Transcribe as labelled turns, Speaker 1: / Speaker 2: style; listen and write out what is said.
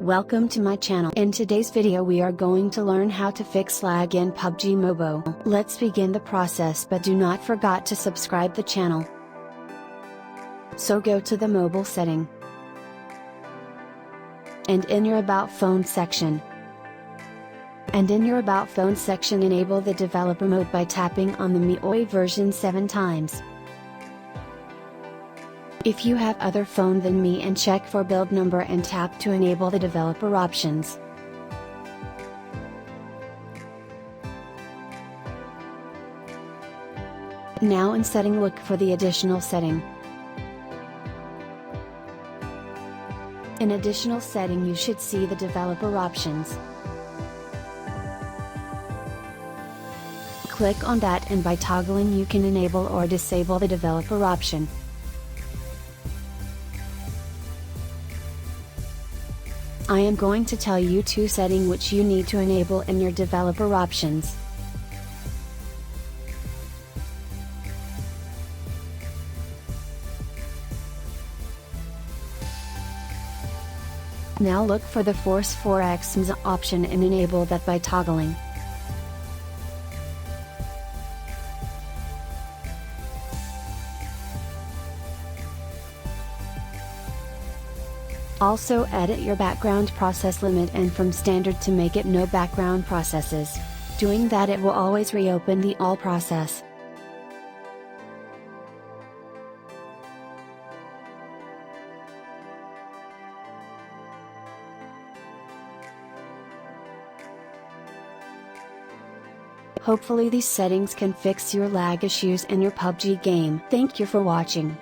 Speaker 1: Welcome to my channel. In today's video we are going to learn how to fix lag in PUBG Mobile. Let's begin the process, but do not forget to subscribe the channel. So go to the mobile setting. And in your About Phone section. And in your About Phone section enable the developer mode by tapping on the MSAA version 7 times. If you have other phone than me, and check for build number and tap to enable the developer options. Now in setting look for the additional setting. In additional setting you should see the developer options. Click on that, and by toggling you can enable or disable the developer option. I am going to tell you 2 settings which you need to enable in your developer options. Now look for the Force 4x MSAA option and enable that by toggling. Also edit your background process limit and from standard to make it no background processes. Doing that it will always reopen the all process. Hopefully these settings can fix your lag issues in your PUBG game. Thank you for watching.